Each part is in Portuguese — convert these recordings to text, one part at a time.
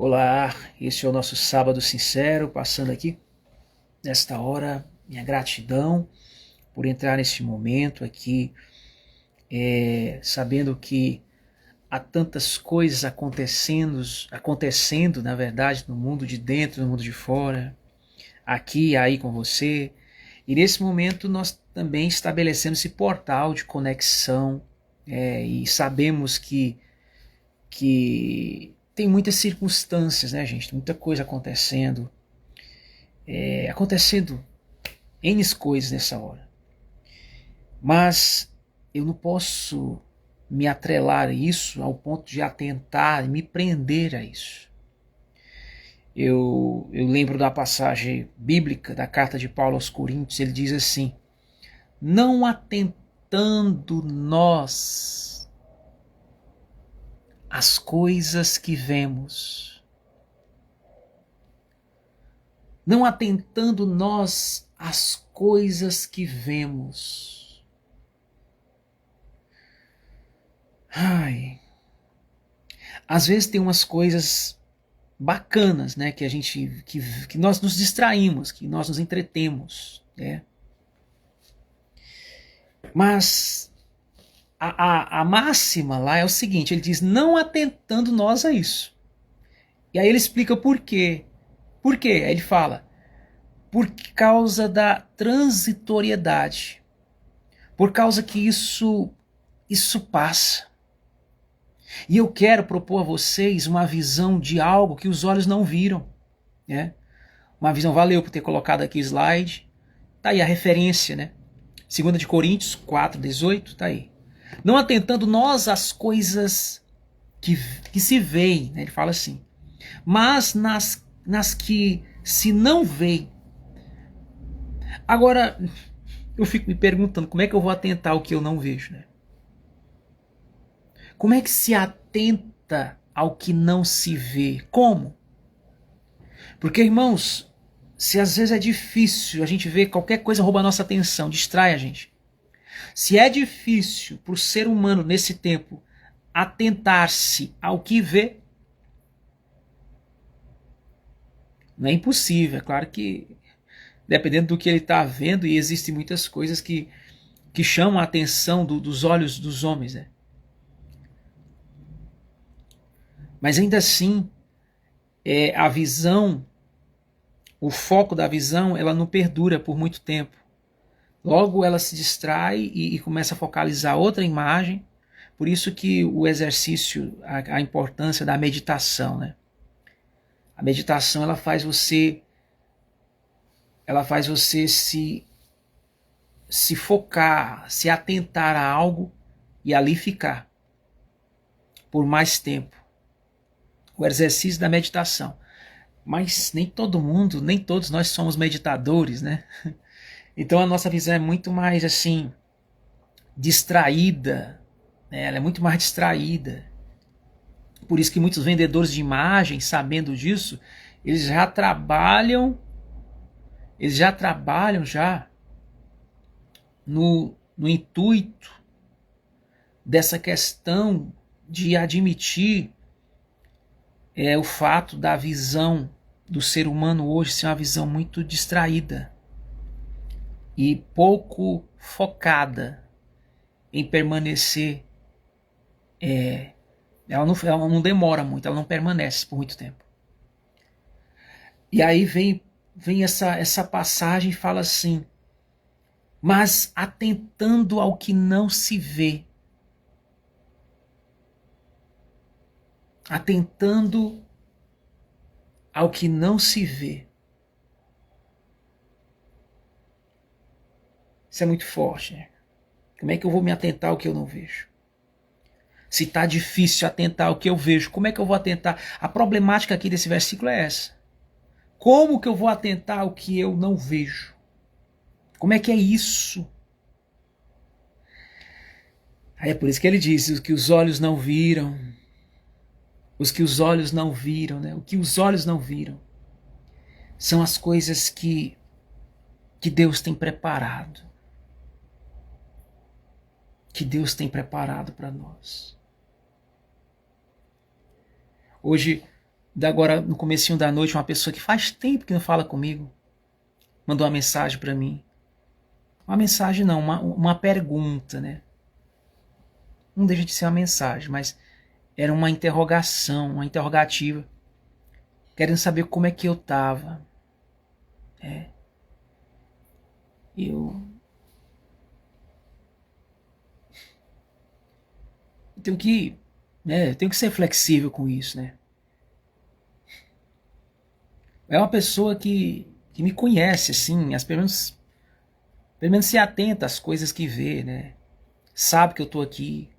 Olá, este é o nosso Sábado Sincero, passando aqui nesta hora, minha gratidão por entrar neste momento aqui, sabendo que há tantas coisas acontecendo, na verdade, no mundo de dentro, no mundo de fora, aqui e aí com você, e nesse momento nós também estabelecemos esse portal de conexão, e sabemos que tem muitas circunstâncias, né, gente? Muita coisa acontecendo. Acontecendo N coisas nessa hora. Mas eu não posso me atrelar a isso ao ponto de atentar e me prender a isso. Eu lembro da passagem bíblica da carta de Paulo aos Coríntios, ele diz assim: não atentando nós às coisas que vemos, não atentando nós às coisas que vemos. Ai, às vezes tem umas coisas bacanas, né, que nós nos distraímos, que nós nos entretemos, né? Mas a máxima lá é o seguinte, ele diz, não atentando nós a isso. E aí ele explica por quê. Por quê? Aí ele fala, por causa da transitoriedade. Por causa que isso passa. E eu quero propor a vocês uma visão de algo que os olhos não viram, né? Uma visão, valeu por ter colocado aqui o slide. Tá aí a referência, né? 2 de Coríntios 4:18, tá aí. Não atentando nós às coisas que se veem, né? Ele fala assim, mas nas que se não veem. Agora, eu fico me perguntando, como é que eu vou atentar ao que eu não vejo, né? Como é que se atenta ao que não se vê? Como? Porque, irmãos, se às vezes é difícil a gente ver qualquer coisa rouba a nossa atenção, distrai a gente. Se é difícil para o ser humano nesse tempo atentar-se ao que vê, não é impossível. É claro que dependendo do que ele está vendo, e existem muitas coisas que chamam a atenção dos olhos dos homens, né? Mas ainda assim, a visão, o foco da visão, ela não perdura por muito tempo. Logo ela se distrai e começa a focalizar outra imagem. Por isso que o exercício, a importância da meditação, né? A meditação ela faz você se focar, se atentar a algo e ali ficar por mais tempo. O exercício da meditação. Mas nem todo mundo, nem todos nós somos meditadores, né? Então a nossa visão é muito mais assim distraída, né? Ela é muito mais distraída. Por isso que muitos vendedores de imagens, sabendo disso, eles já trabalham já no intuito dessa questão de admitir o fato da visão do ser humano hoje ser uma visão muito distraída e pouco focada em permanecer. Ela não demora muito, ela não permanece por muito tempo. E aí vem essa passagem e fala assim, mas atentando ao que não se vê, atentando ao que não se vê. Isso é muito forte, né? Como é que eu vou me atentar ao que eu não vejo? Se está difícil atentar ao que eu vejo, como é que eu vou atentar? A problemática aqui desse versículo é essa. Como que eu vou atentar ao que eu não vejo? Como é que é isso? Aí é por isso que ele diz, o que os olhos não viram, os que os olhos não viram, né? O que os olhos não viram são as coisas que Deus tem preparado. Que Deus tem preparado para nós. Hoje Agora, no comecinho da noite, uma pessoa que faz tempo que não fala comigo, mandou uma mensagem para mim. Uma mensagem não, uma pergunta, né? Não deixa de ser uma mensagem, mas era uma interrogação, uma interrogativa, querendo saber como é que eu tava. Eu tenho que, né, eu tenho que ser flexível com isso, né? É uma pessoa que me conhece, assim, pelo menos se atenta às coisas que vê, né? Sabe que eu tô aqui,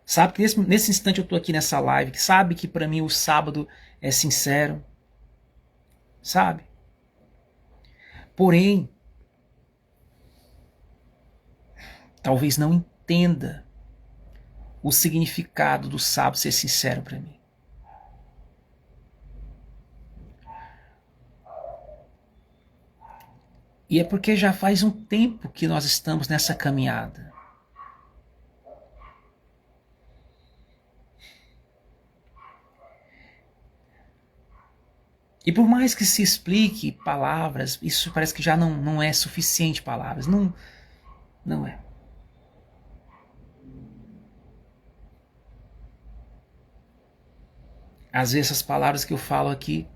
sabe que nesse instante eu tô aqui nessa live, que sabe que para mim o sábado é sincero, sabe? Porém, talvez não entenda o significado do sábado ser sincero para mim. E é porque já faz um tempo que nós estamos nessa caminhada. E por mais que se explique palavras, isso parece que já não é suficiente palavras. Não é. Às vezes essas palavras que eu falo aqui,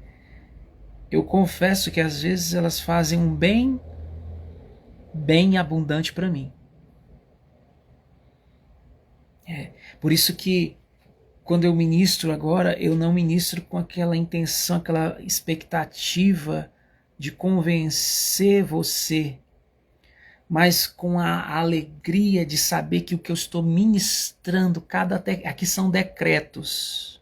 eu confesso que às vezes elas fazem um bem abundante para mim. Por isso que quando eu ministro agora, eu não ministro com aquela intenção, aquela expectativa de convencer você, mas com a alegria de saber que o que eu estou ministrando, aqui são decretos.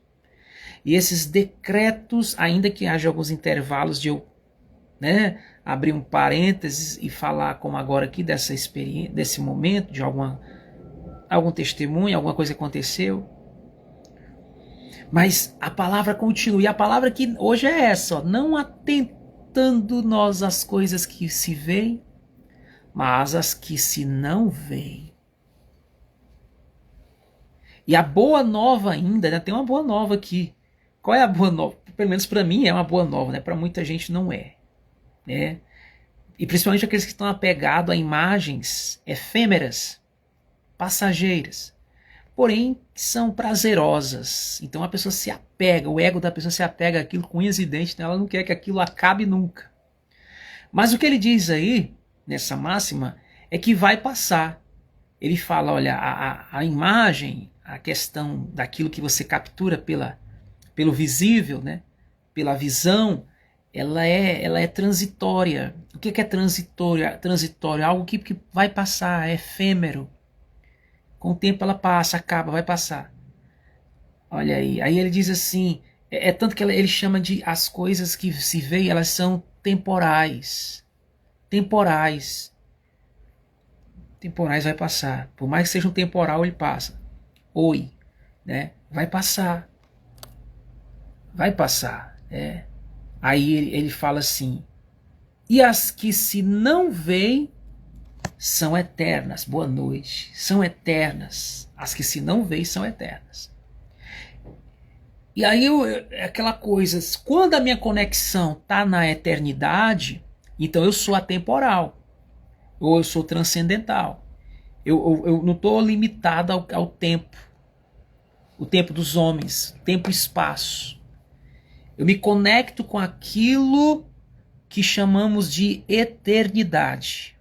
E esses decretos, ainda que haja alguns intervalos de eu, né, abrir um parênteses e falar como agora aqui dessa experiência, desse momento, de algum testemunho, alguma coisa que aconteceu, mas a palavra continua. E a palavra que hoje é essa, ó, não atentando nós às coisas que se veem, mas as que se não veem. E a boa nova ainda, né? Tem uma boa nova aqui. Qual é a boa nova? Pelo menos para mim é uma boa nova, né? Para muita gente não é, né? E principalmente aqueles que estão apegados a imagens efêmeras, passageiras, porém são prazerosas. Então a pessoa se apega, o ego da pessoa se apega àquilo com unhas e dentes, né? Ela não quer que aquilo acabe nunca. Mas o que ele diz aí, nessa máxima, é que vai passar. Ele fala, olha, a imagem, a questão daquilo que você captura pelo visível, né? Pela visão, ela é transitória. O que é transitória? Transitório, algo que vai passar, é efêmero. Com o tempo ela passa, acaba, vai passar. Olha aí. Aí ele diz assim, tanto que ele chama de as coisas que se veem, elas são temporais. Temporais. Temporais vai passar. Por mais que seja um temporal, ele passa. Oi, né? Vai passar. Vai passar. Aí ele fala assim, e as que se não veem são eternas. Boa noite. São eternas. As que se não veem são eternas. E aí aquela coisa, quando a minha conexão está na eternidade, então eu sou atemporal. Ou eu sou transcendental. Eu não estou limitado ao tempo. O tempo dos homens. Tempo e espaço. Eu me conecto com aquilo que chamamos de eternidade.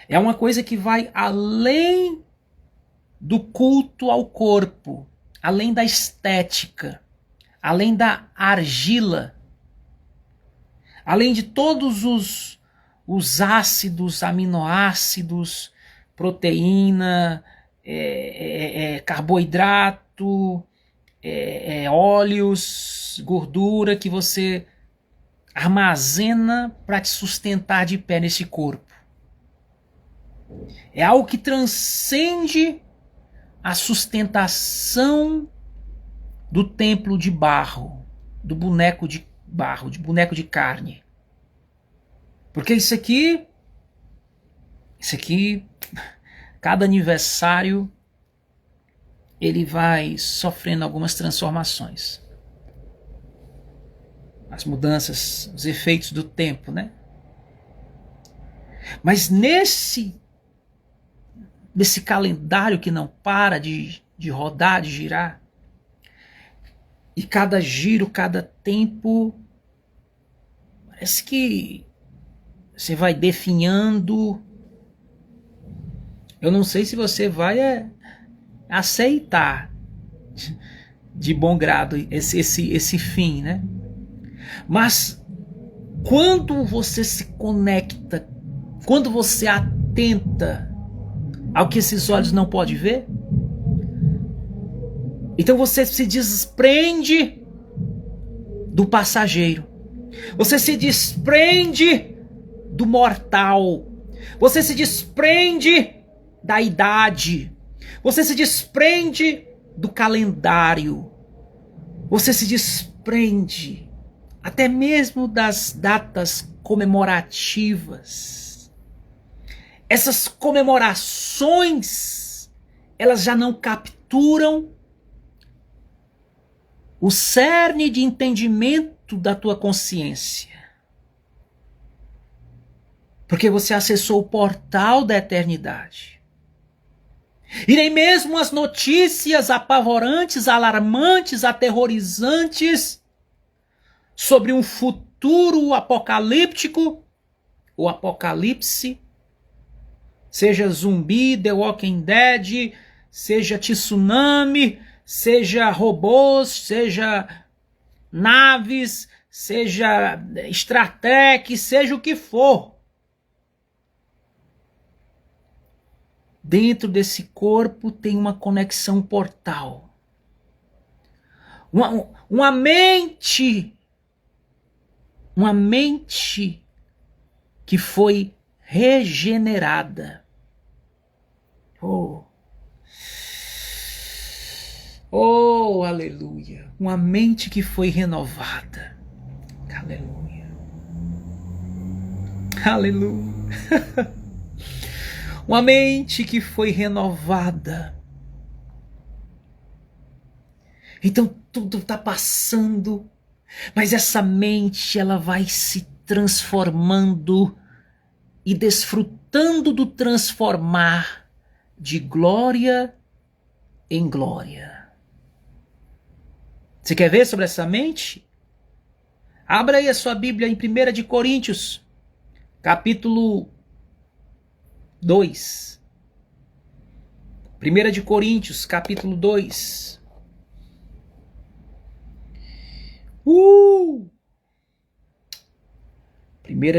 É uma coisa que vai além do culto ao corpo, além da estética, além da argila, além de todos os ácidos, aminoácidos, proteína, carboidrato, óleos, gordura que você armazena para te sustentar de pé nesse corpo. É algo que transcende a sustentação do templo de barro, do boneco de barro, de boneco de carne. Porque isso aqui, cada aniversário, ele vai sofrendo algumas transformações. as mudanças, os efeitos do tempo, né? Mas nesse calendário que não para de rodar, de girar, e cada giro, cada tempo, parece que você vai definhando. Eu não sei se você vai aceitar de bom grado esse fim, né? Mas quando você se conecta, quando você atenta ao que esses olhos não podem ver, então você se desprende do passageiro, você se desprende do mortal, você se desprende da idade, você se desprende do calendário, você se desprende até mesmo das datas comemorativas. Essas comemorações, elas já não capturam o cerne de entendimento da tua consciência. Porque você acessou o portal da eternidade. E nem mesmo as notícias apavorantes, alarmantes, aterrorizantes sobre um futuro apocalíptico, o apocalipse, seja zumbi, The Walking Dead, seja tsunami, seja robôs, seja naves, seja Star Trek, seja o que for. Dentro desse corpo tem uma conexão portal. Uma mente que foi regenerada. Oh, aleluia. Uma mente que foi renovada. Aleluia. Aleluia. Uma mente que foi renovada. Então tudo está passando, mas essa mente ela vai se transformando e desfrutando do transformar de glória em glória. Você quer ver sobre essa mente? Abra aí a sua Bíblia em 1 de Coríntios, capítulo 2. 1 de Coríntios, capítulo 2. 1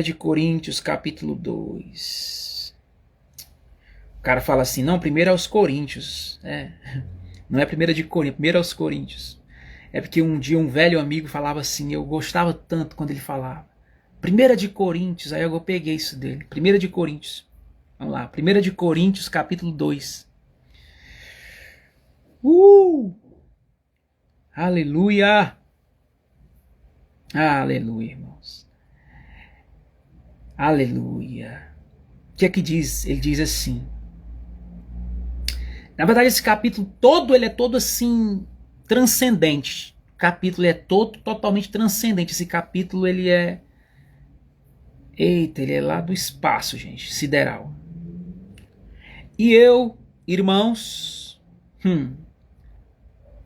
de Coríntios, capítulo 2. O cara fala assim, não, primeiro aos Coríntios. Não é 1 de Coríntios, primeiro aos Coríntios. É porque um dia um velho amigo falava assim, eu gostava tanto quando ele falava. 1 de Coríntios, aí eu peguei isso dele. 1 de Coríntios. Vamos lá, 1 de Coríntios, capítulo 2. Aleluia! Aleluia, irmãos. Aleluia. O que é que diz? Ele diz assim. Na verdade, esse capítulo todo, ele é todo assim, transcendente. O capítulo é todo totalmente transcendente. Esse capítulo, ele é... Eita, ele é lá do espaço, gente, sideral. E eu, irmãos,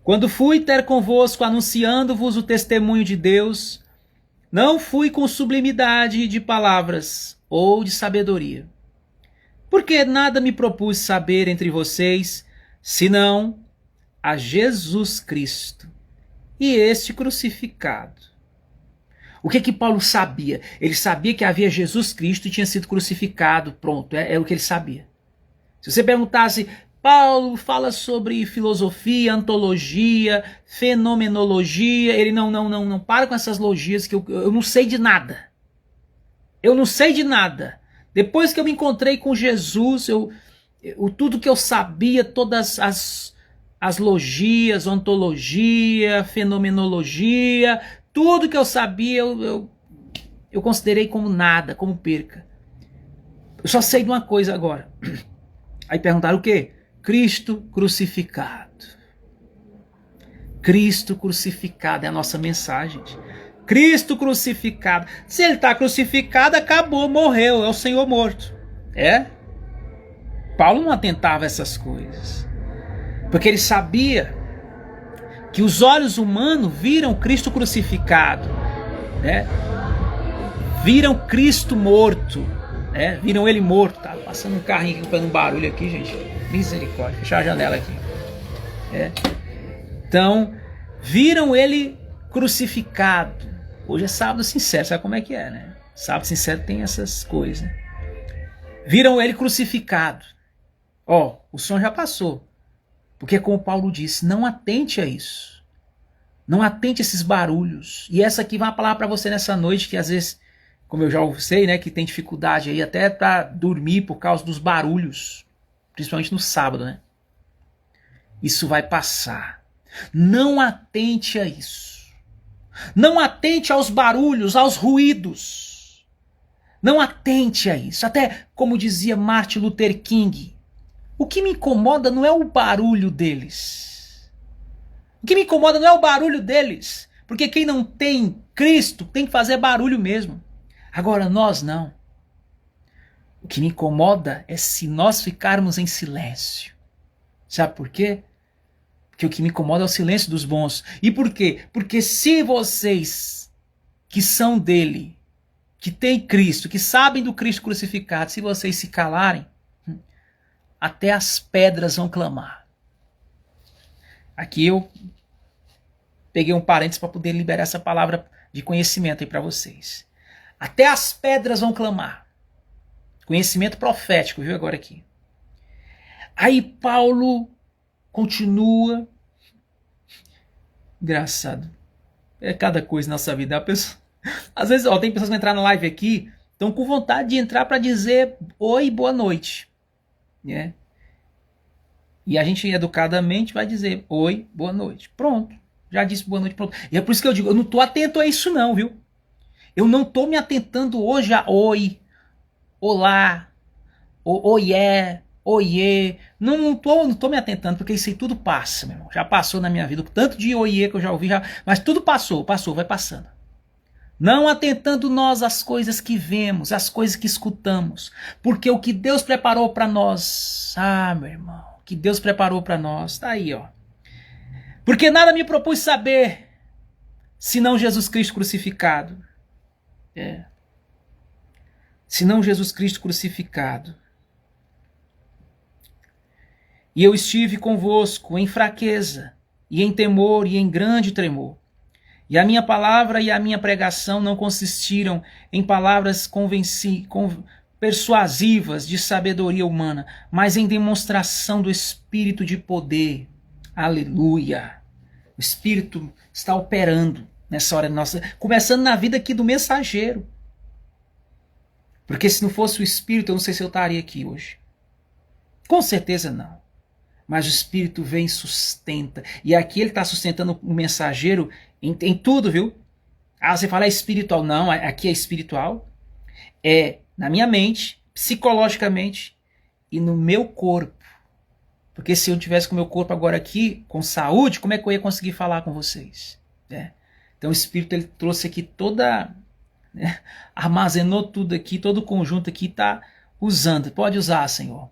quando fui ter convosco anunciando-vos o testemunho de Deus, não fui com sublimidade de palavras ou de sabedoria, porque nada me propus saber entre vocês, senão a Jesus Cristo e este crucificado. O que Paulo sabia? Ele sabia que havia Jesus Cristo e tinha sido crucificado, pronto, é o que ele sabia. Se você perguntasse, Paulo fala sobre filosofia, antologia, fenomenologia, ele não para com essas logias que eu não sei de nada. Eu não sei de nada. Depois que eu me encontrei com Jesus, tudo que eu sabia, todas as logias, ontologia, fenomenologia, tudo que eu sabia, eu considerei como nada, como perca. Eu só sei de uma coisa agora. Aí perguntaram o quê? Cristo crucificado. Cristo crucificado é a nossa mensagem. Cristo crucificado. Se ele está crucificado, acabou, morreu, é o Senhor morto. É? Paulo não atentava a essas coisas. Porque ele sabia que os olhos humanos viram Cristo crucificado, né? Viram Cristo morto, né? Viram ele morto. Tá passando um carrinho aqui fazendo um barulho aqui, gente. Misericórdia, fechar a janela aqui. Então, viram ele crucificado. Hoje é sábado sincero, sabe como é que é, né? Sábado sincero tem essas coisas, né? Viram ele crucificado. Ó, o som já passou. Porque como Paulo disse, não atente a isso. Não atente a esses barulhos. E essa aqui vai uma palavra para você nessa noite, que às vezes, como eu já sei, né, que tem dificuldade aí até para dormir por causa dos barulhos. Principalmente no sábado, né? Isso vai passar. Não atente a isso. Não atente aos barulhos, aos ruídos. Não atente a isso. Até como dizia Martin Luther King, o que me incomoda não é o barulho deles. O que me incomoda não é o barulho deles. Porque quem não tem Cristo tem que fazer barulho mesmo. Agora nós não. O que me incomoda é se nós ficarmos em silêncio. Sabe por quê? Porque o que me incomoda é o silêncio dos bons. E por quê? Porque se vocês que são dele, que têm Cristo, que sabem do Cristo crucificado, se vocês se calarem, até as pedras vão clamar. Aqui eu peguei um parênteses para poder liberar essa palavra de conhecimento aí para vocês. Até as pedras vão clamar. Conhecimento profético, viu agora aqui. Aí Paulo continua. Engraçado. É cada coisa na nossa vida. A pessoa... Às vezes, ó, tem pessoas que entrar na live aqui, estão com vontade de entrar para dizer oi, boa noite. Né? E a gente educadamente vai dizer oi, boa noite. Pronto. Já disse boa noite, pronto. E é por isso que eu digo, eu não estou atento a isso não, viu? Eu não estou me atentando hoje a oi, olá, oié, oiê. Não tô me atentando, porque isso aí tudo passa, meu irmão. Já passou na minha vida. O tanto de oiê que eu já ouvi, mas tudo passou, vai passando. Não atentando nós às coisas que vemos, às coisas que escutamos. Porque o que Deus preparou para nós, meu irmão, o que Deus preparou para nós, tá aí, ó. Porque nada me propus saber, senão Jesus Cristo crucificado. Senão Jesus Cristo crucificado. E eu estive convosco em fraqueza, e em temor, e em grande tremor. E a minha palavra e a minha pregação não consistiram em palavras persuasivas de sabedoria humana, mas em demonstração do Espírito de poder. Aleluia! O Espírito está operando nessa hora nossa, começando na vida aqui do mensageiro. Porque se não fosse o Espírito, eu não sei se eu estaria aqui hoje. Com certeza não. Mas o Espírito vem e sustenta. E aqui ele está sustentando o mensageiro em tudo, viu? Você fala é espiritual. Não, aqui é espiritual. É na minha mente, psicologicamente e no meu corpo. Porque se eu tivesse com o meu corpo agora aqui, com saúde, como é que eu ia conseguir falar com vocês? Então o Espírito ele trouxe aqui toda... armazenou tudo aqui, todo o conjunto aqui está usando. Pode usar, Senhor.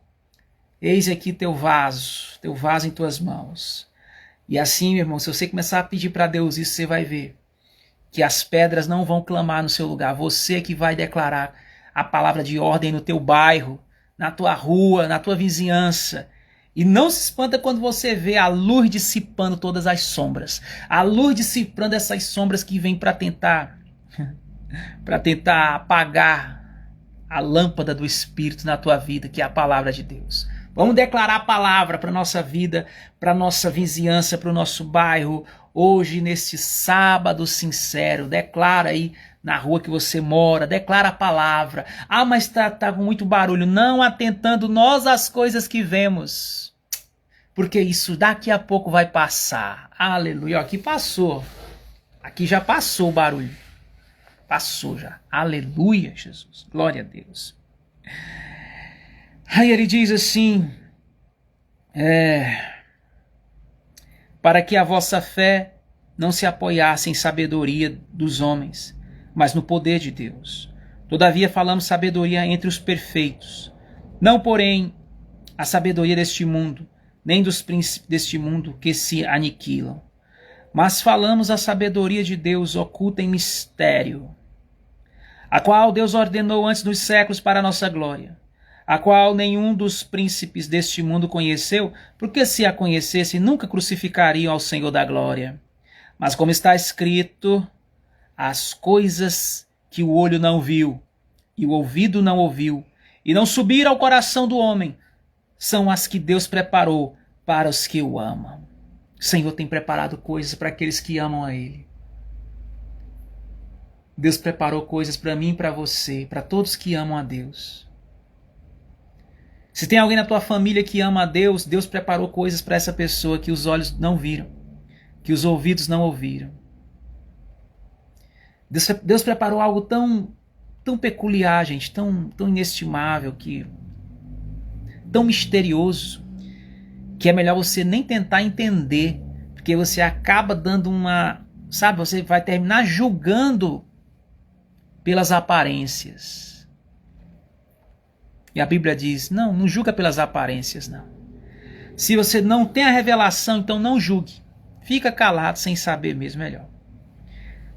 Eis aqui teu vaso em tuas mãos. E assim, meu irmão, se você começar a pedir para Deus isso, você vai ver que as pedras não vão clamar no seu lugar. Você que vai declarar a palavra de ordem no teu bairro, na tua rua, na tua vizinhança. E não se espanta quando você vê a luz dissipando todas as sombras. A luz dissipando essas sombras que vêm para tentar apagar a lâmpada do Espírito na tua vida, que é a palavra de Deus. Vamos declarar a palavra para a nossa vida, para a nossa vizinhança, para o nosso bairro, hoje, neste sábado sincero. Declara aí na rua que você mora, declara a palavra. Mas está com muito barulho. Não atentando nós às coisas que vemos, porque isso daqui a pouco vai passar. Aleluia. Aqui passou. Aqui já passou o barulho. Passou já. Aleluia, Jesus. Glória a Deus. Aí ele diz assim, para que a vossa fé não se apoiasse em sabedoria dos homens, mas no poder de Deus. Todavia falamos sabedoria entre os perfeitos, não, porém, a sabedoria deste mundo, nem dos príncipes deste mundo que se aniquilam. Mas falamos a sabedoria de Deus oculta em mistério, a qual Deus ordenou antes dos séculos para a nossa glória, a qual nenhum dos príncipes deste mundo conheceu, porque se a conhecesse, nunca crucificariam ao Senhor da glória. Mas como está escrito, as coisas que o olho não viu, e o ouvido não ouviu, e não subiram ao coração do homem, são as que Deus preparou para os que o amam. O Senhor tem preparado coisas para aqueles que amam a Ele. Deus preparou coisas para mim e para você, para todos que amam a Deus. Se tem alguém na tua família que ama a Deus, Deus preparou coisas para essa pessoa que os olhos não viram, que os ouvidos não ouviram. Deus preparou algo tão peculiar, gente, tão inestimável, tão misterioso, que é melhor você nem tentar entender, porque você acaba dando você vai terminar julgando pelas aparências. E a Bíblia diz, não julga pelas aparências, não. Se você não tem a revelação, então não julgue. Fica calado sem saber mesmo, melhor.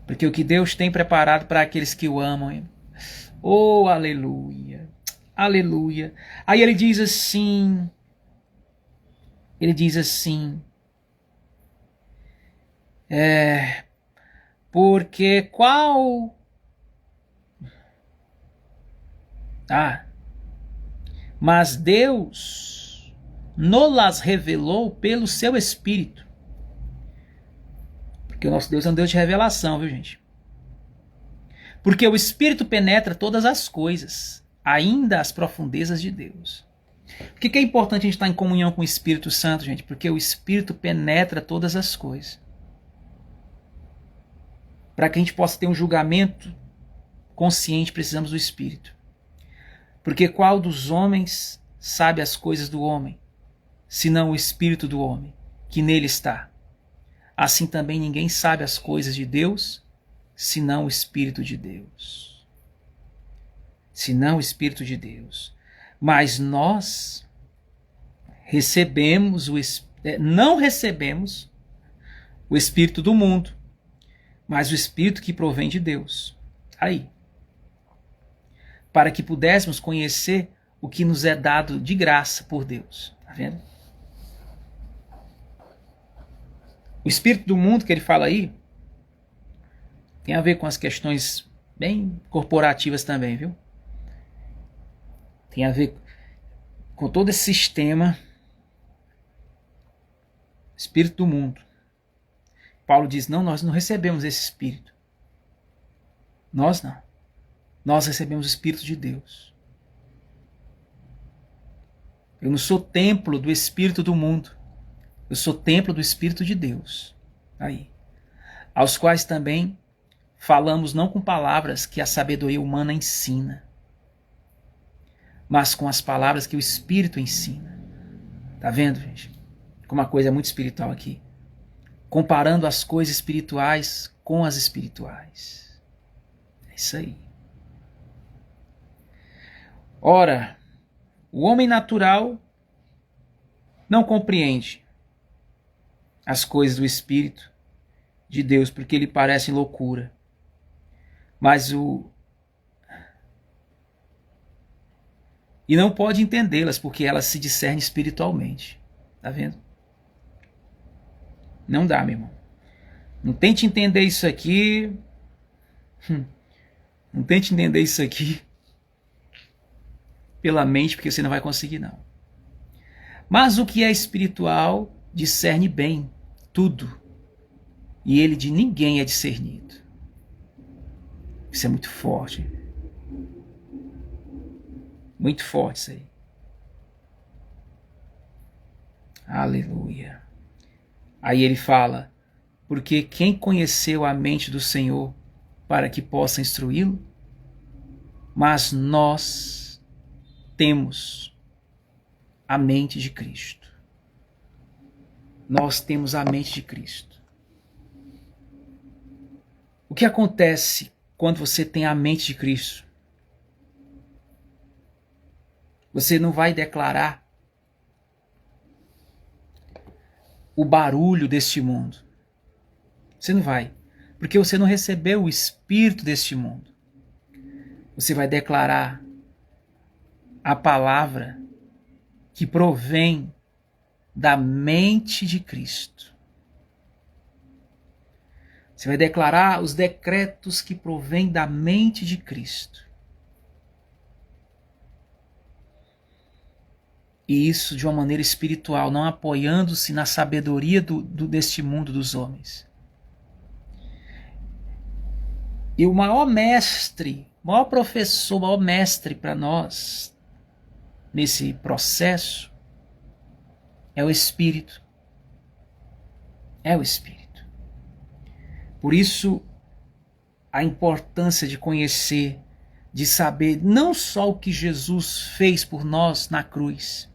Porque o que Deus tem preparado para aqueles que o amam, oh, aleluia, aleluia. Aí ele diz assim, porque qual... mas Deus nos-las revelou pelo seu Espírito. Porque o nosso Deus é um Deus de revelação, viu, gente? Porque o Espírito penetra todas as coisas, ainda as profundezas de Deus. Por que é importante a gente estar em comunhão com o Espírito Santo, gente? Porque o Espírito penetra todas as coisas. Para que a gente possa ter um julgamento consciente, precisamos do Espírito. Porque qual dos homens sabe as coisas do homem, senão o Espírito do homem, que nele está? Assim também ninguém sabe as coisas de Deus, senão o Espírito de Deus. Senão o Espírito de Deus. Mas nós não recebemos o Espírito do mundo, mas o Espírito que provém de Deus. Aí. Para que pudéssemos conhecer o que nos é dado de graça por Deus. Está vendo? O espírito do mundo que ele fala aí tem a ver com as questões bem corporativas também, viu? Tem a ver com todo esse sistema, espírito do mundo. Paulo diz, não, nós não recebemos esse espírito. Nós não. Nós recebemos o Espírito de Deus. Eu não sou templo do Espírito do mundo. Eu sou templo do Espírito de Deus. Aí. Aos quais também falamos não com palavras que a sabedoria humana ensina, mas com as palavras que o Espírito ensina. Tá vendo, gente? Como uma coisa é muito espiritual aqui. Comparando as coisas espirituais com as espirituais. É isso aí. Ora, o homem natural não compreende as coisas do Espírito de Deus, porque lhe parecem loucura. E não pode entendê-las, porque elas se discernem espiritualmente. Tá vendo? Não dá, meu irmão. Não tente entender isso aqui. Não tente entender isso aqui pela mente, porque você não vai conseguir, não. Mas o que é espiritual discerne bem tudo, e ele de ninguém é discernido. Isso é muito forte. Muito forte isso aí. Aleluia. Aí ele fala, porque quem conheceu a mente do Senhor para que possa instruí-lo? Mas nós temos a mente de Cristo. Nós temos a mente de Cristo. O que acontece quando você tem a mente de Cristo? Você não vai declarar o barulho deste mundo. Você não vai. Porque você não recebeu o espírito deste mundo. Você vai declarar a palavra que provém da mente de Cristo. Você vai declarar os decretos que provêm da mente de Cristo. E isso de uma maneira espiritual, não apoiando-se na sabedoria deste mundo dos homens. E o maior mestre, maior professor, maior mestre para nós, nesse processo, é o Espírito. É o Espírito. Por isso, a importância de conhecer, de saber não só o que Jesus fez por nós na cruz,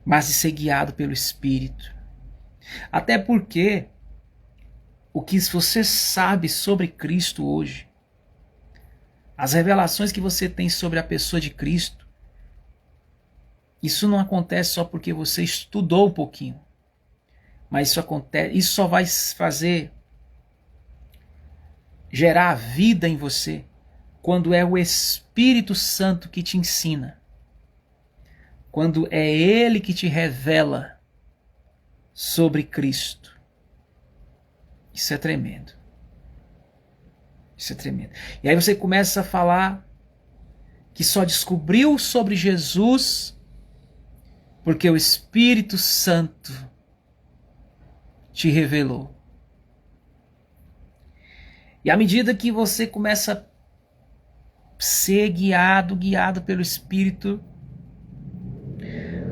mas de ser guiado pelo Espírito. Até porque o que você sabe sobre Cristo hoje, as revelações que você tem sobre a pessoa de Cristo, isso não acontece só porque você estudou um pouquinho, mas isso só vai gerar vida em você quando é o Espírito Santo que te ensina. Quando é Ele que te revela sobre Cristo. Isso é tremendo. Isso é tremendo. E aí você começa a falar que só descobriu sobre Jesus porque o Espírito Santo te revelou. E à medida que você começa a ser guiado pelo Espírito,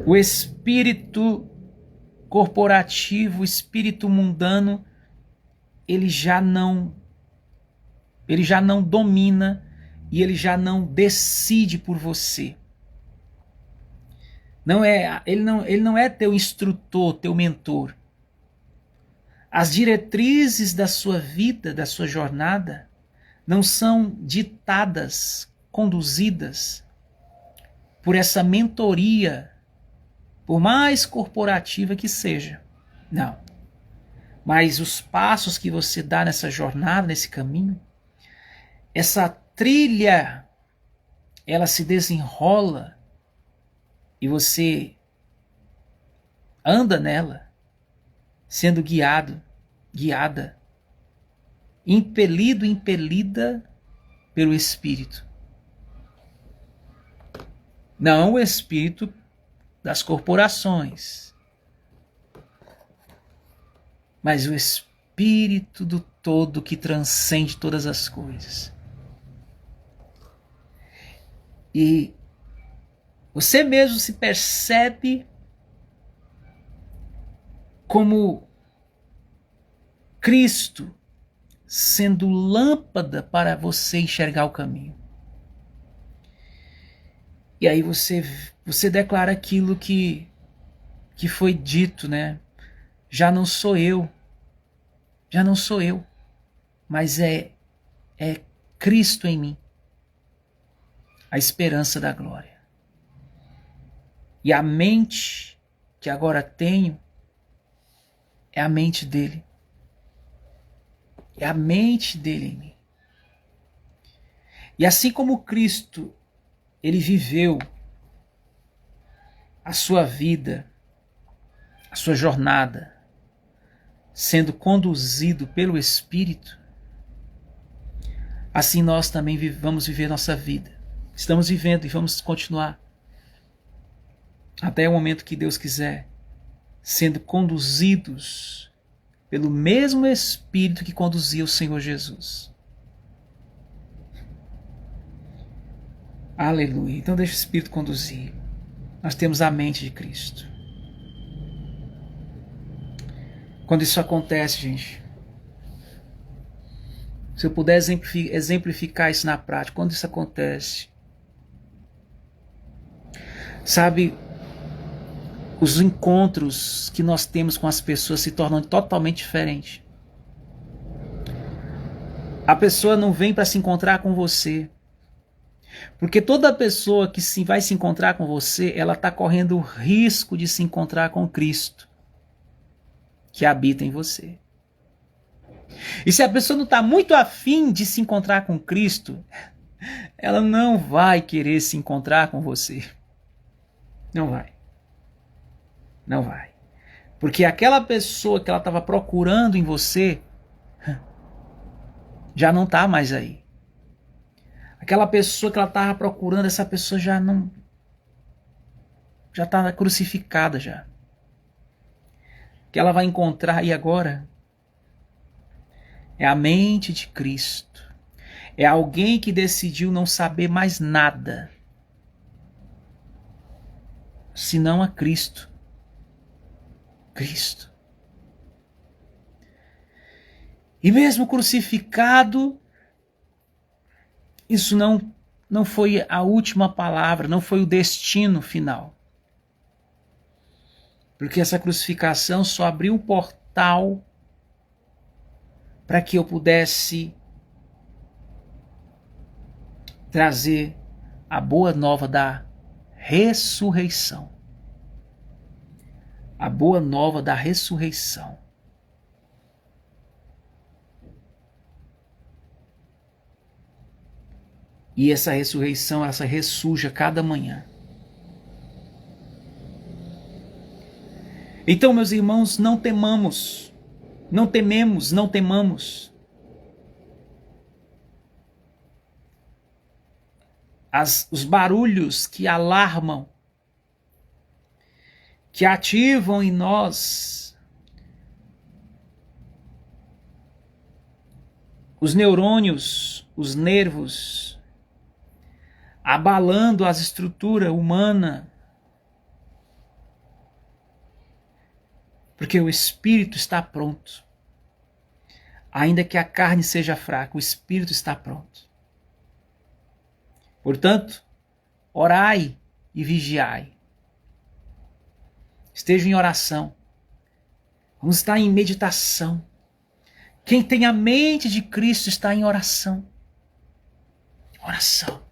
o espírito corporativo, o espírito mundano, ele já não domina e ele já não decide por você. Ele não é teu instrutor, teu mentor. As diretrizes da sua vida, da sua jornada, não são ditadas, conduzidas por essa mentoria, por mais corporativa que seja. Não. Mas os passos que você dá nessa jornada, nesse caminho, essa trilha, ela se desenrola e você anda nela, sendo guiada, impelida pelo Espírito. Não o Espírito das corporações, mas o Espírito do todo que transcende todas as coisas. E você mesmo se percebe como Cristo sendo lâmpada para você enxergar o caminho. E aí você declara aquilo que foi dito, né? Já não sou eu, mas é Cristo em mim, a esperança da glória. E a mente que agora tenho é a mente dele. É a mente dele em mim. E assim como Cristo, ele viveu a sua vida, a sua jornada, sendo conduzido pelo Espírito, assim nós também vamos viver nossa vida. Estamos vivendo e vamos continuar até o momento que Deus quiser, sendo conduzidos pelo mesmo Espírito que conduzia o Senhor Jesus. Aleluia. Então deixa o Espírito conduzir. Nós temos a mente de Cristo. Quando isso acontece, gente, se eu puder exemplificar isso na prática, quando isso acontece, sabe, os encontros que nós temos com as pessoas se tornam totalmente diferentes. A pessoa não vem para se encontrar com você. Porque toda pessoa que vai se encontrar com você, ela está correndo o risco de se encontrar com Cristo, que habita em você. E se a pessoa não está muito afim de se encontrar com Cristo, ela não vai querer se encontrar com você. Não vai. Não vai. Porque aquela pessoa que ela estava procurando em você já não está mais aí. Aquela pessoa que ela estava procurando, essa pessoa já não... já está crucificada já. O que ela vai encontrar aí agora é a mente de Cristo. É alguém que decidiu não saber mais nada senão a Cristo. Cristo. E mesmo crucificado, isso não foi a última palavra, não foi o destino final. Porque essa crucificação só abriu o portal para que eu pudesse trazer a boa nova da ressurreição. A boa nova da ressurreição. E essa ressurreição, ela ressurge a cada manhã. Então, meus irmãos, não temamos. Não tememos, não temamos. Os barulhos que alarmam, que ativam em nós os neurônios, os nervos, abalando as estruturas humanas, porque o espírito está pronto. Ainda que a carne seja fraca, o espírito está pronto. Portanto, orai e vigiai. Estejam em oração. Vamos estar em meditação. Quem tem a mente de Cristo está em oração. Oração.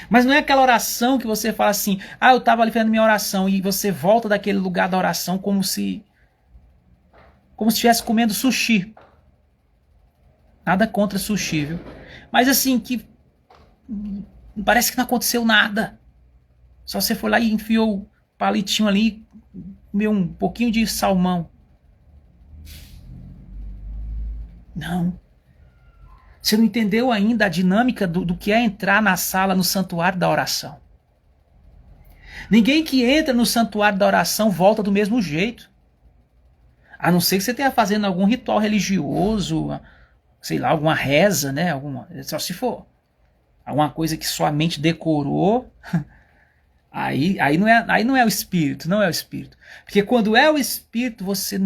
Mas não é aquela oração que você fala assim, eu estava ali fazendo minha oração, e você volta daquele lugar da oração como se estivesse comendo sushi. Nada contra sushi, viu? Mas assim, que parece que não aconteceu nada. Só você foi lá e enfiou o palitinho ali, comeu um pouquinho de salmão. Não. Você não entendeu ainda a dinâmica do que é entrar na sala, no santuário da oração. Ninguém que entra no santuário da oração volta do mesmo jeito. A não ser que você esteja fazendo algum ritual religioso, sei lá, alguma reza, né? Só se for alguma coisa que sua mente decorou, aí não é o espírito, não é o espírito. Porque quando é o espírito, você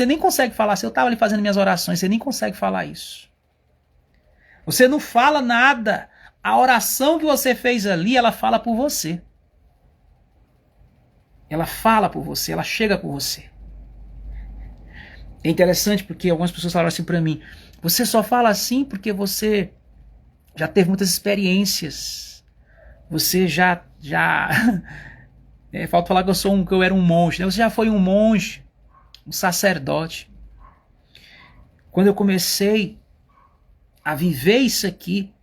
nem consegue falar. Se eu estava ali fazendo minhas orações, você nem consegue falar isso. Você não fala nada. A oração que você fez ali, ela fala por você. Ela fala por você, ela chega por você. É interessante porque algumas pessoas falaram assim para mim, você só fala assim porque você já teve muitas experiências. Você já falta falar que eu era um monge, né? Você já foi um monge, um sacerdote. Quando eu comecei a viver isso aqui,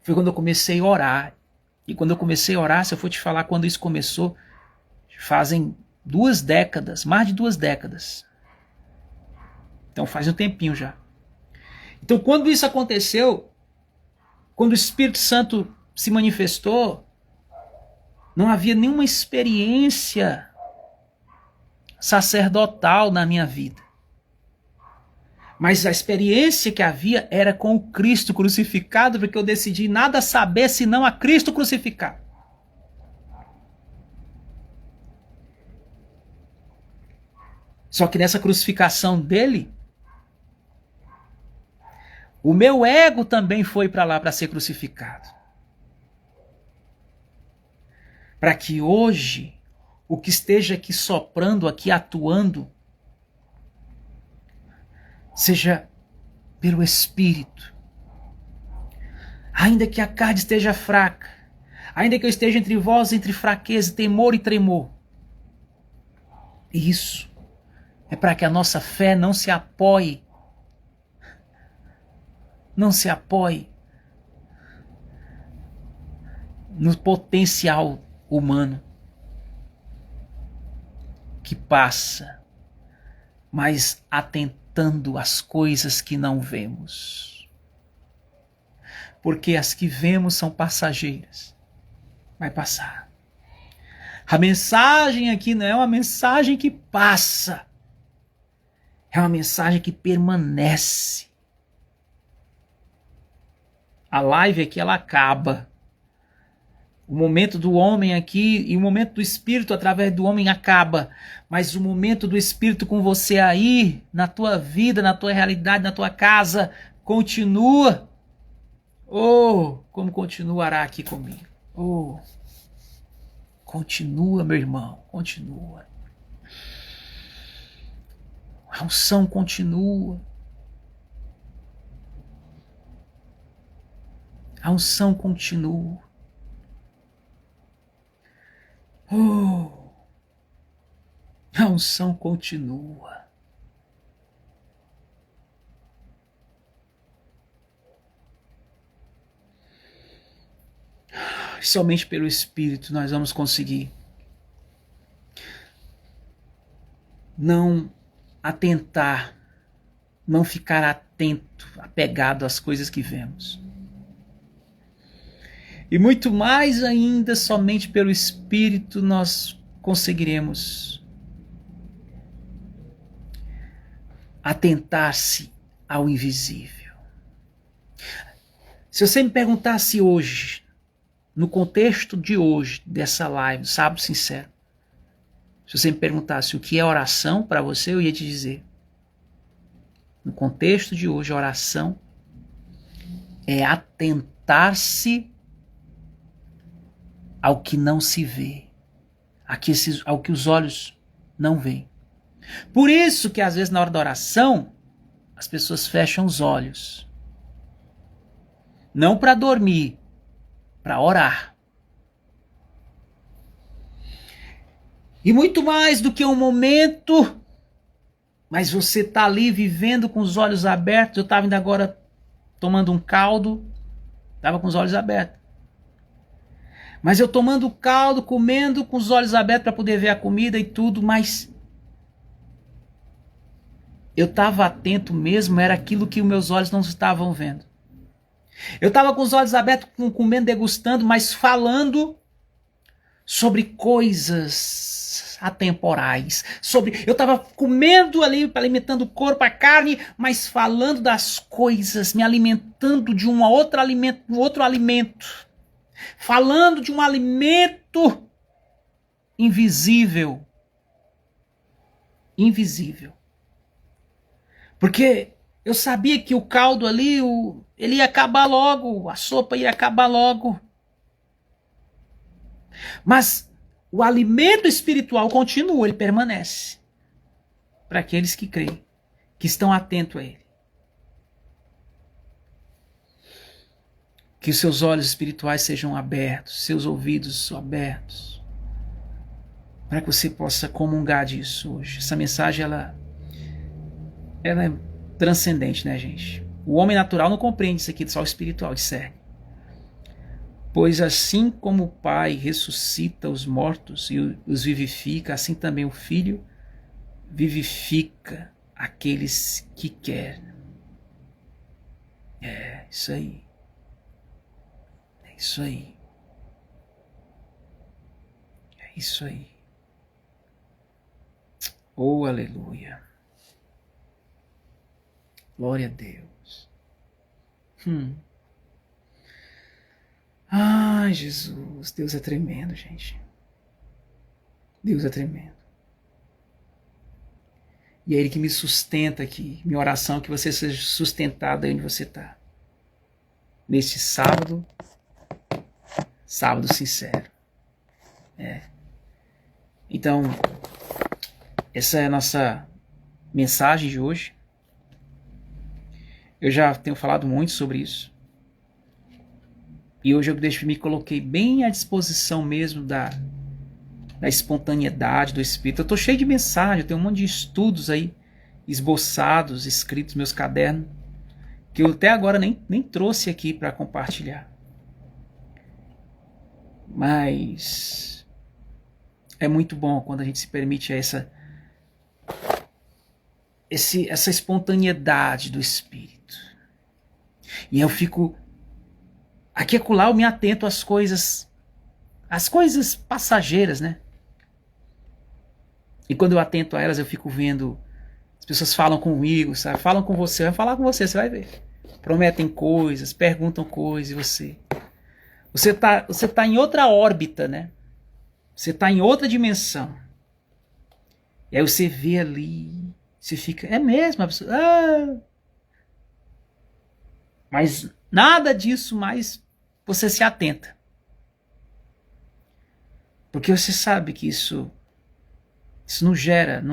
foi quando eu comecei a orar. E quando eu comecei a orar, se eu for te falar quando isso começou, fazem 2 décadas, mais de 2 décadas. Então faz um tempinho já. Então quando isso aconteceu, quando o Espírito Santo se manifestou, não havia nenhuma experiência sacerdotal na minha vida. Mas a experiência que havia era com o Cristo crucificado, porque eu decidi nada saber senão a Cristo crucificado. Só que nessa crucificação dele, o meu ego também foi para lá para ser crucificado. Para que hoje, o que esteja aqui soprando, aqui atuando, seja pelo Espírito. Ainda que a carne esteja fraca, ainda que eu esteja entre vós, entre fraqueza, temor e tremor. Isso é para que a nossa fé não se apoie no potencial humano que passa, mas atentando às coisas que não vemos. Porque as que vemos são passageiras. Vai passar. A mensagem aqui não é uma mensagem que passa. É uma mensagem que permanece. A live aqui, ela acaba. O momento do homem aqui e o momento do Espírito através do homem acaba. Mas o momento do Espírito com você aí, na tua vida, na tua realidade, na tua casa, continua. Oh, como continuará aqui comigo. Oh, continua, meu irmão, continua. A unção continua. A unção continua. Oh, a unção continua. Somente pelo Espírito nós vamos conseguir não atentar, não ficar atento, apegado às coisas que vemos. E muito mais ainda, somente pelo Espírito nós conseguiremos atentar-se ao invisível. Se você me perguntasse hoje, no contexto de hoje, dessa live, Sábado Sincero, se você me perguntasse o que é oração para você, eu ia te dizer. No contexto de hoje, oração é atentar-se ao que não se vê, ao que os olhos não veem. Por isso que às vezes na hora da oração, as pessoas fecham os olhos. Não para dormir, para orar. E muito mais do que um momento, mas você está ali vivendo com os olhos abertos. Eu estava ainda agora tomando um caldo, estava com os olhos abertos. Mas eu tomando caldo, comendo com os olhos abertos para poder ver a comida e tudo, mas eu estava atento mesmo, era aquilo que os meus olhos não estavam vendo. Eu estava com os olhos abertos, comendo, degustando, mas falando sobre coisas atemporais. Eu estava comendo ali, alimentando o corpo, a carne, mas falando das coisas, me alimentando de um outro alimento. Falando de um alimento invisível. Invisível. Porque eu sabia que o caldo ali, ele ia acabar logo, a sopa ia acabar logo. Mas o alimento espiritual continua, ele permanece. Para aqueles que creem, que estão atentos a ele. Que os seus olhos espirituais sejam abertos, seus ouvidos abertos, para que você possa comungar disso hoje. Essa mensagem, ela é transcendente, né, gente? O homem natural não compreende isso aqui, só o espiritual discerne. Pois assim como o Pai ressuscita os mortos e os vivifica, assim também o Filho vivifica aqueles que quer. É isso aí. É isso aí. É isso aí. Oh, aleluia. Glória a Deus. Ai, Jesus. Deus é tremendo, gente. Deus é tremendo. E é Ele que me sustenta aqui. Minha oração é que você seja sustentado aí onde você está. Neste sábado sincero. Então, essa é a nossa mensagem de hoje. Eu já tenho falado muito sobre isso. E hoje eu me coloquei bem à disposição mesmo da espontaneidade do Espírito. Eu estou cheio de mensagem, eu tenho um monte de estudos aí, esboçados, escritos nos meus cadernos, que eu até agora nem trouxe aqui para compartilhar. Mas é muito bom quando a gente se permite essa espontaneidade do Espírito. E eu fico... Aqui e acolá eu me atento às coisas passageiras, né? E quando eu atento a elas, eu fico vendo... As pessoas falam comigo, sabe? Falam com você, vai falar com você, você vai ver. Prometem coisas, perguntam coisas, e você... Você tá em outra órbita, né? Você tá em outra dimensão. E aí você vê ali, você fica... É mesmo, a pessoa... Mas nada disso mais você se atenta. Porque você sabe que isso não gera...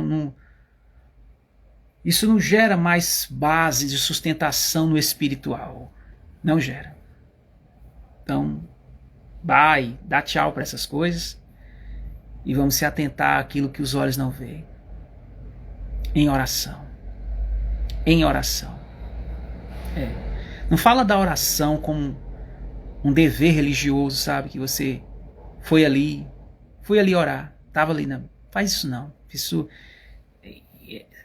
Isso não gera mais base de sustentação no espiritual. Não gera. Então, vai, dá tchau para essas coisas e vamos se atentar àquilo que os olhos não veem. Em oração. Em oração. Não fala da oração como um dever religioso, sabe? Que você foi ali orar, estava ali. Não. Faz isso não. Isso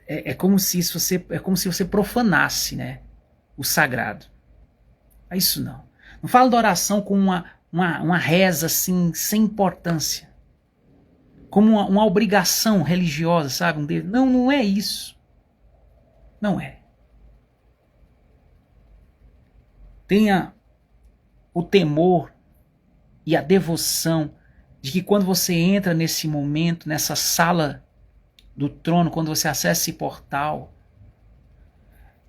é como se você profanasse, né, o sagrado. É isso não. Não fala da oração como uma reza assim, sem importância. Como uma obrigação religiosa, sabe? Não é isso. Não é. Tenha o temor e a devoção de que quando você entra nesse momento, nessa sala do trono, quando você acessa esse portal,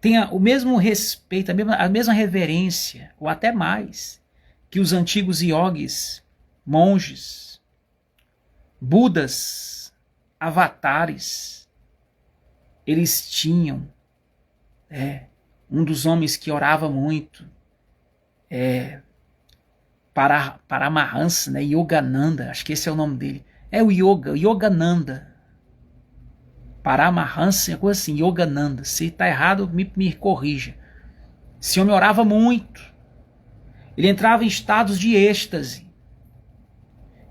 tenha o mesmo respeito, a mesma reverência, ou até mais, que os antigos yogis, monges, budas, avatares, eles tinham. Um dos homens que orava muito, Paramahansa, né, Yogananda, acho que esse é o nome dele. É o Yogananda. Paramahansa, uma coisa assim, Yogananda. Se está errado, me corrija. Esse homem orava muito. Ele entrava em estados de êxtase.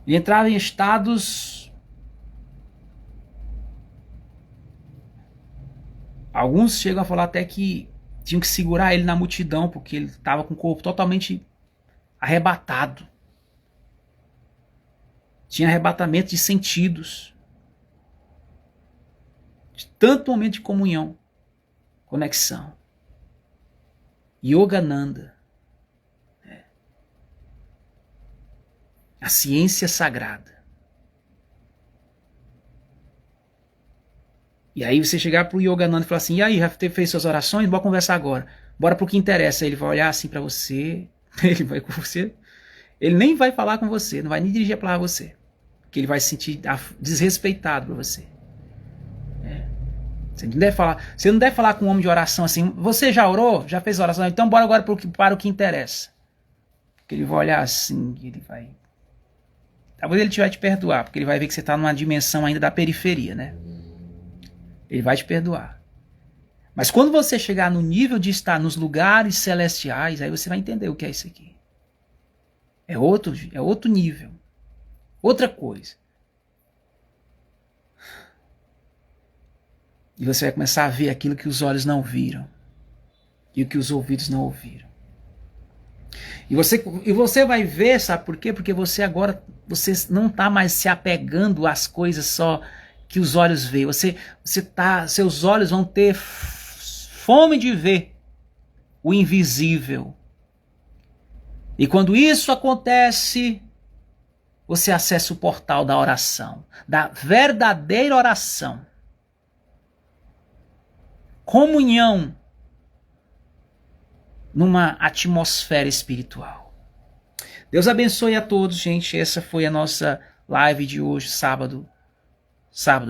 Ele entrava em estados... Alguns chegam a falar até que tinham que segurar ele na multidão, porque ele estava com o corpo totalmente arrebatado. Tinha arrebatamento de sentidos. De tanto momento de comunhão, conexão. Yogananda. A ciência sagrada. E aí você chegar pro Yogananda e falar assim, e aí, já fez suas orações? Bora conversar agora. Bora pro que interessa. Ele vai olhar assim para você, ele vai com você, ele nem vai falar com você, não vai nem dirigir a palavra a você. Porque ele vai se sentir desrespeitado por você. Você não deve falar com um homem de oração assim, você já orou? Já fez oração? Então bora agora para o que interessa. Porque ele vai olhar assim, ele vai... Talvez ele vai te perdoar, porque ele vai ver que você está numa dimensão ainda da periferia, né? Ele vai te perdoar. Mas quando você chegar no nível de estar nos lugares celestiais, aí você vai entender o que é isso aqui. É outro nível. Outra coisa. E você vai começar a ver aquilo que os olhos não viram. E o que os ouvidos não ouviram. E você vai ver, sabe por quê? Porque você agora não está mais se apegando às coisas só que os olhos veem. Seus olhos vão ter fome de ver o invisível. E quando isso acontece, você acessa o portal da oração, da verdadeira oração. Comunhão numa atmosfera espiritual. Deus abençoe a todos, gente. Essa foi a nossa live de hoje, sábado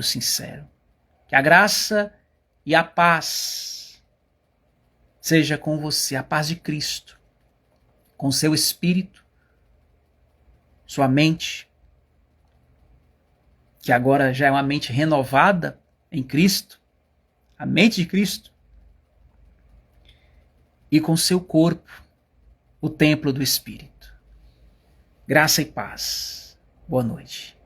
sincero. Que a graça e a paz seja com você, a paz de Cristo, com seu espírito, sua mente, que agora já é uma mente renovada em Cristo, a mente de Cristo, e com seu corpo, o templo do Espírito. Graça e paz. Boa noite.